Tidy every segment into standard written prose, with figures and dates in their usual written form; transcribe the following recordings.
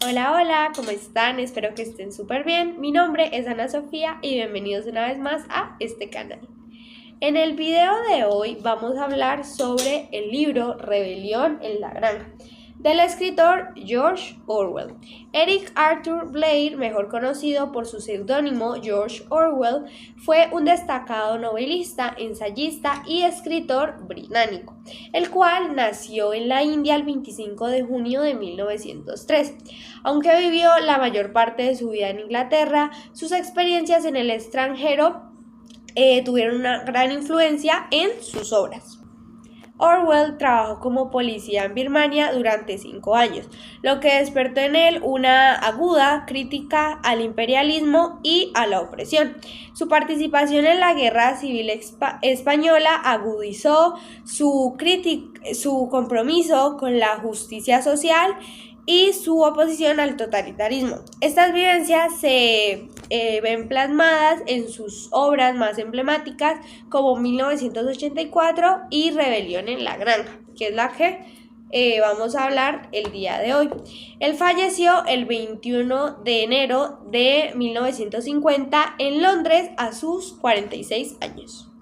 Hola, hola, ¿cómo están? Espero que estén súper bien. Mi nombre es Ana Sofía y bienvenidos una vez más a este canal. En el video de hoy vamos a hablar sobre el libro Rebelión en la Granja, del escritor George Orwell. Eric Arthur Blair, mejor conocido por su seudónimo George Orwell, fue un destacado novelista, ensayista y escritor británico, el cual nació en la India el 25 de junio de 1903. Aunque vivió la mayor parte de su vida en Inglaterra, sus experiencias en el extranjero tuvieron una gran influencia en sus obras. Orwell trabajó como policía en Birmania durante 5 años, lo que despertó en él una aguda crítica al imperialismo y a la opresión. Su participación en la Guerra Civil Española agudizó su compromiso con la justicia social y su oposición al totalitarismo. Estas vivencias se ven plasmadas en sus obras más emblemáticas como 1984 y Rebelión en la Granja, que es la que vamos a hablar el día de hoy. Él falleció el 21 de enero de 1950 en Londres a sus 46 años.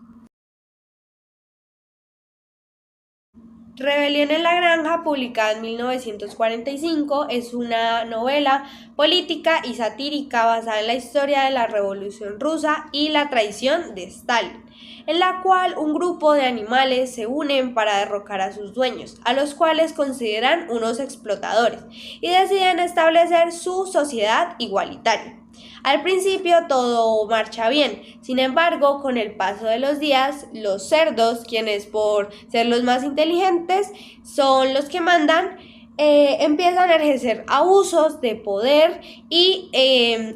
Rebelión en la Granja, publicada en 1945, es una novela política y satírica basada en la historia de la Revolución Rusa y la traición de Stalin, en la cual un grupo de animales se unen para derrocar a sus dueños, a los cuales consideran unos explotadores, y deciden establecer su sociedad igualitaria. Al principio todo marcha bien, sin embargo, con el paso de los días, los cerdos, quienes por ser los más inteligentes son los que mandan, empiezan a ejercer abusos de poder y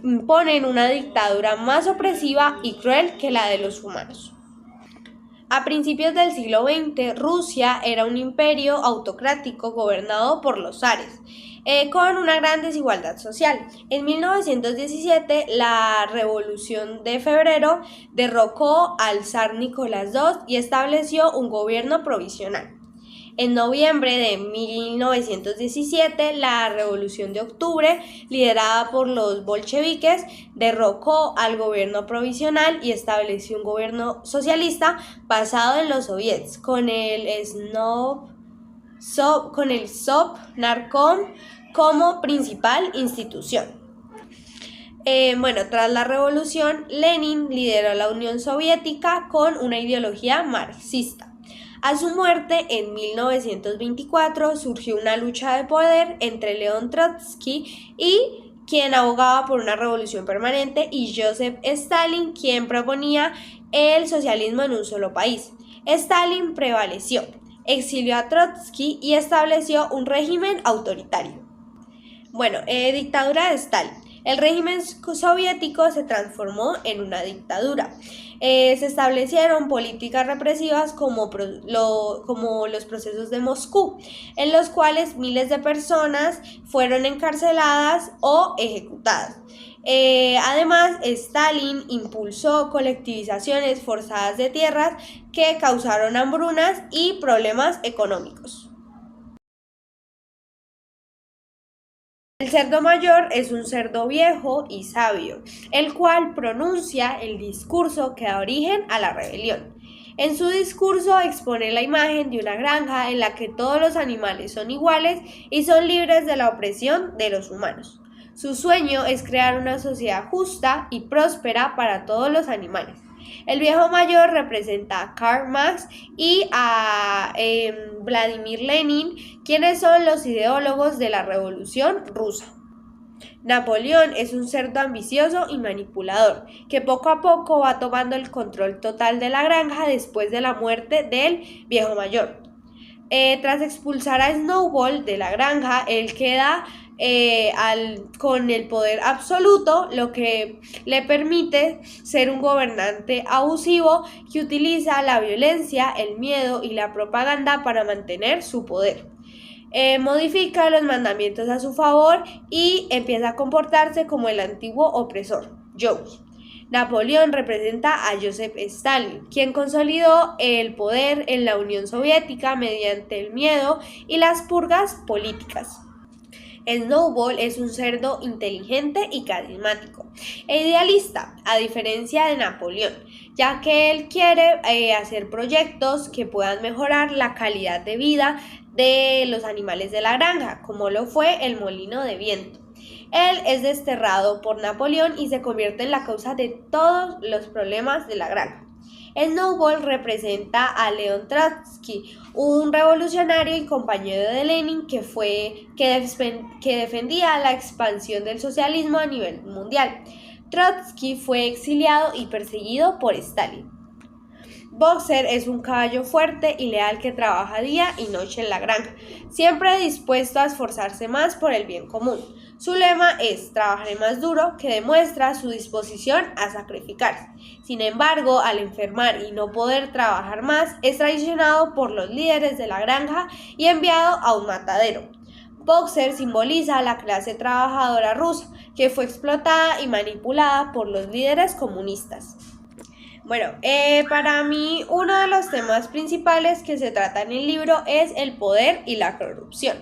imponen una dictadura más opresiva y cruel que la de los humanos. A principios del siglo XX, Rusia era un imperio autocrático gobernado por los zares, con una gran desigualdad social. En 1917, la Revolución de Febrero derrocó al zar Nicolás II y estableció un gobierno provisional. En noviembre de 1917, la Revolución de Octubre, liderada por los bolcheviques, derrocó al gobierno provisional y estableció un gobierno socialista basado en los soviets, con el Sovnarkom como principal institución. Tras la revolución, Lenin lideró la Unión Soviética con una ideología marxista. A su muerte, en 1924, surgió una lucha de poder entre León Trotsky, quien abogaba por una revolución permanente, y Joseph Stalin, quien proponía el socialismo en un solo país. Stalin prevaleció, exilió a Trotsky y estableció un régimen autoritario. Dictadura de Stalin. El régimen soviético se transformó en una dictadura. Se establecieron políticas represivas como los procesos de Moscú, en los cuales miles de personas fueron encarceladas o ejecutadas. Además, Stalin impulsó colectivizaciones forzadas de tierras que causaron hambrunas y problemas económicos. El cerdo mayor es un cerdo viejo y sabio, el cual pronuncia el discurso que da origen a la rebelión. En su discurso expone la imagen de una granja en la que todos los animales son iguales y son libres de la opresión de los humanos. Su sueño es crear una sociedad justa y próspera para todos los animales. El viejo mayor representa a Karl Marx y a Vladimir Lenin, quienes son los ideólogos de la Revolución Rusa. Napoleón es un cerdo ambicioso y manipulador, que poco a poco va tomando el control total de la granja después de la muerte del viejo mayor. Tras expulsar a Snowball de la granja, él queda con el poder absoluto, lo que le permite ser un gobernante abusivo que utiliza la violencia, el miedo y la propaganda para mantener su poder. Modifica los mandamientos a su favor y empieza a comportarse como el antiguo opresor, Joe. Napoleón representa a Joseph Stalin, quien consolidó el poder en la Unión Soviética mediante el miedo y las purgas políticas. Snowball es un cerdo inteligente y carismático e idealista, a diferencia de Napoleón, ya que él quiere hacer proyectos que puedan mejorar la calidad de vida de los animales de la granja, como lo fue el molino de viento. Él es desterrado por Napoleón y se convierte en la causa de todos los problemas de la granja. Snowball representa a León Trotsky, un revolucionario y compañero de Lenin que defendía la expansión del socialismo a nivel mundial. Trotsky fue exiliado y perseguido por Stalin. Boxer es un caballo fuerte y leal que trabaja día y noche en la granja, siempre dispuesto a esforzarse más por el bien común. Su lema es "trabajaré más duro", que demuestra su disposición a sacrificarse. Sin embargo, al enfermar y no poder trabajar más, es traicionado por los líderes de la granja y enviado a un matadero. Boxer simboliza a la clase trabajadora rusa, que fue explotada y manipulada por los líderes comunistas. Bueno, para mí uno de los temas principales que se trata en el libro es el poder y la corrupción.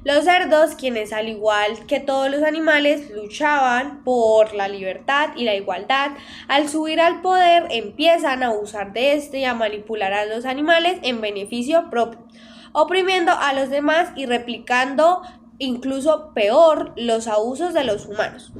Los cerdos, quienes al igual que todos los animales luchaban por la libertad y la igualdad, al subir al poder empiezan a abusar de este y a manipular a los animales en beneficio propio, oprimiendo a los demás y replicando incluso peor los abusos de los humanos.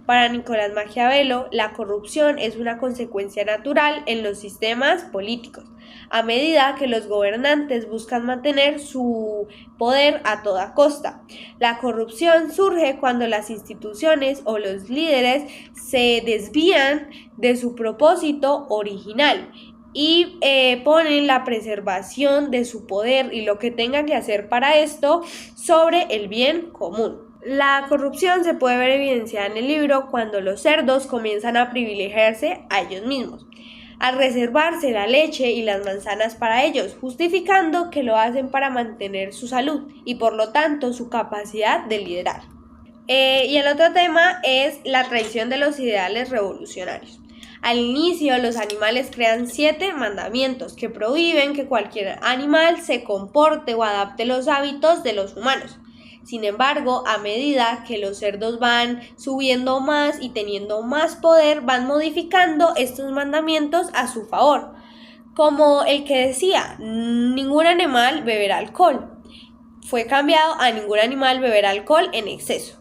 Para Nicolás Maquiavelo, la corrupción es una consecuencia natural en los sistemas políticos, a medida que los gobernantes buscan mantener su poder a toda costa. La corrupción surge cuando las instituciones o los líderes se desvían de su propósito original y ponen la preservación de su poder y lo que tengan que hacer para esto sobre el bien común. La corrupción se puede ver evidenciada en el libro cuando los cerdos comienzan a privilegiarse a ellos mismos, al reservarse la leche y las manzanas para ellos, justificando que lo hacen para mantener su salud y por lo tanto su capacidad de liderar. Y el otro tema es la traición de los ideales revolucionarios. Al inicio, los animales crean 7 mandamientos que prohíben que cualquier animal se comporte o adapte los hábitos de los humanos. Sin embargo, a medida que los cerdos van subiendo más y teniendo más poder, van modificando estos mandamientos a su favor, como el que decía, ningún animal beberá alcohol. Fue cambiado a ningún animal beberá alcohol en exceso.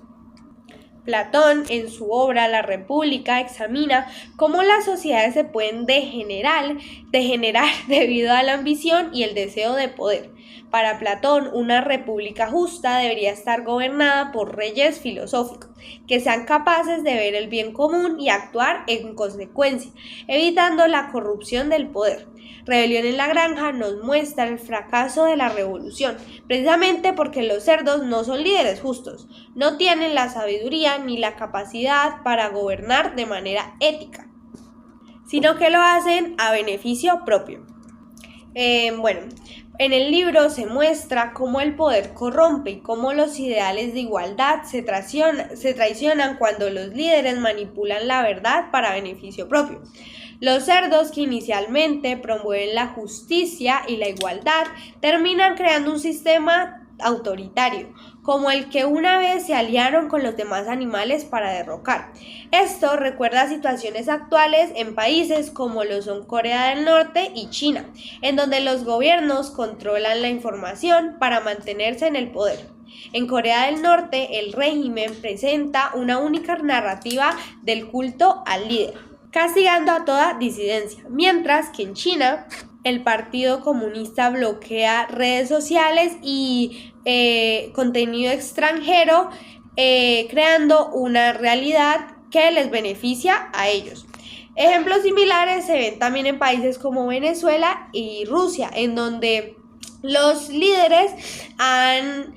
Platón, en su obra La República, examina cómo las sociedades se pueden degenerar debido a la ambición y el deseo de poder. Para Platón, una república justa debería estar gobernada por reyes filosóficos, que sean capaces de ver el bien común y actuar en consecuencia, evitando la corrupción del poder. Rebelión en la Granja nos muestra el fracaso de la revolución, precisamente porque los cerdos no son líderes justos, no tienen la sabiduría ni la capacidad para gobernar de manera ética, sino que lo hacen a beneficio propio. En el libro se muestra cómo el poder corrompe y cómo los ideales de igualdad se traicionan cuando los líderes manipulan la verdad para beneficio propio. Los cerdos, que inicialmente promueven la justicia y la igualdad, terminan creando un sistema autoritario, como el que una vez se aliaron con los demás animales para derrocar. Esto recuerda situaciones actuales en países como lo son Corea del Norte y China, en donde los gobiernos controlan la información para mantenerse en el poder. En Corea del Norte, el régimen presenta una única narrativa del culto al líder, castigando a toda disidencia, mientras que en China el Partido Comunista bloquea redes sociales y contenido extranjero, creando una realidad que les beneficia a ellos. Ejemplos similares se ven también en países como Venezuela y Rusia, en donde los líderes han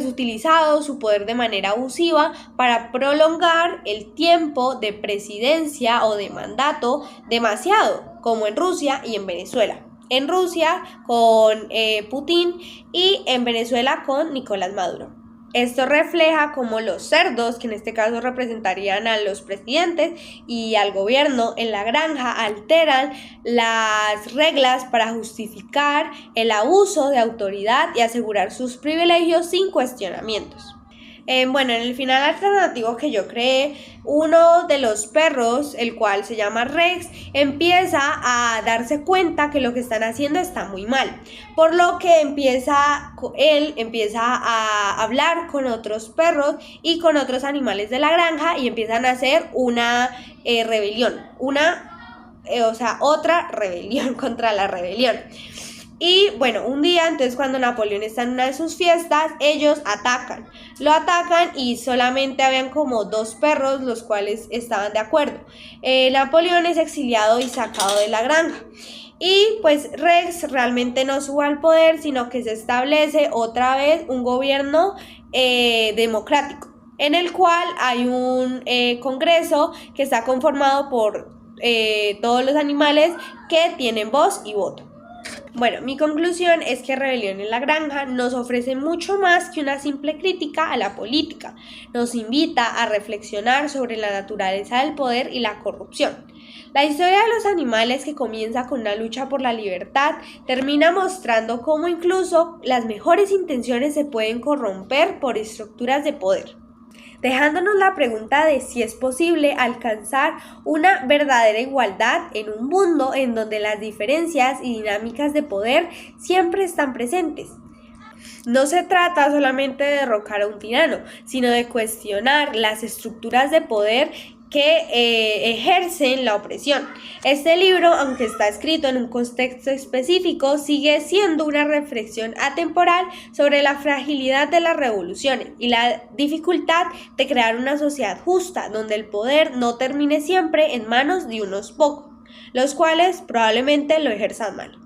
utilizado su poder de manera abusiva para prolongar el tiempo de presidencia o de mandato demasiado, como en Rusia y en Venezuela. En Rusia con Putin y en Venezuela con Nicolás Maduro. Esto refleja cómo los cerdos, que en este caso representarían a los presidentes y al gobierno en la granja, alteran las reglas para justificar el abuso de autoridad y asegurar sus privilegios sin cuestionamientos. Bueno, en el final alternativo que yo creé, uno de los perros, el cual se llama Rex, empieza a darse cuenta que lo que están haciendo está muy mal, por lo que él empieza a hablar con otros perros y con otros animales de la granja y empiezan a hacer una rebelión, otra rebelión contra la rebelión. Y bueno, un día, entonces cuando Napoleón está en una de sus fiestas, ellos lo atacan y solamente habían como 2 perros los cuales estaban de acuerdo. Napoleón es exiliado y sacado de la granja. Y pues Rex realmente no sube al poder, sino que se establece otra vez un gobierno democrático, en el cual hay un congreso que está conformado por todos los animales que tienen voz y voto. Bueno, mi conclusión es que Rebelión en la Granja nos ofrece mucho más que una simple crítica a la política. Nos invita a reflexionar sobre la naturaleza del poder y la corrupción. La historia de los animales, que comienza con una lucha por la libertad, termina mostrando cómo incluso las mejores intenciones se pueden corromper por estructuras de poder, dejándonos la pregunta de si es posible alcanzar una verdadera igualdad en un mundo en donde las diferencias y dinámicas de poder siempre están presentes. No se trata solamente de derrocar a un tirano, sino de cuestionar las estructuras de poder que ejercen la opresión. Este libro, aunque está escrito en un contexto específico, sigue siendo una reflexión atemporal sobre la fragilidad de las revoluciones y la dificultad de crear una sociedad justa, donde el poder no termine siempre en manos de unos pocos, los cuales probablemente lo ejerzan mal.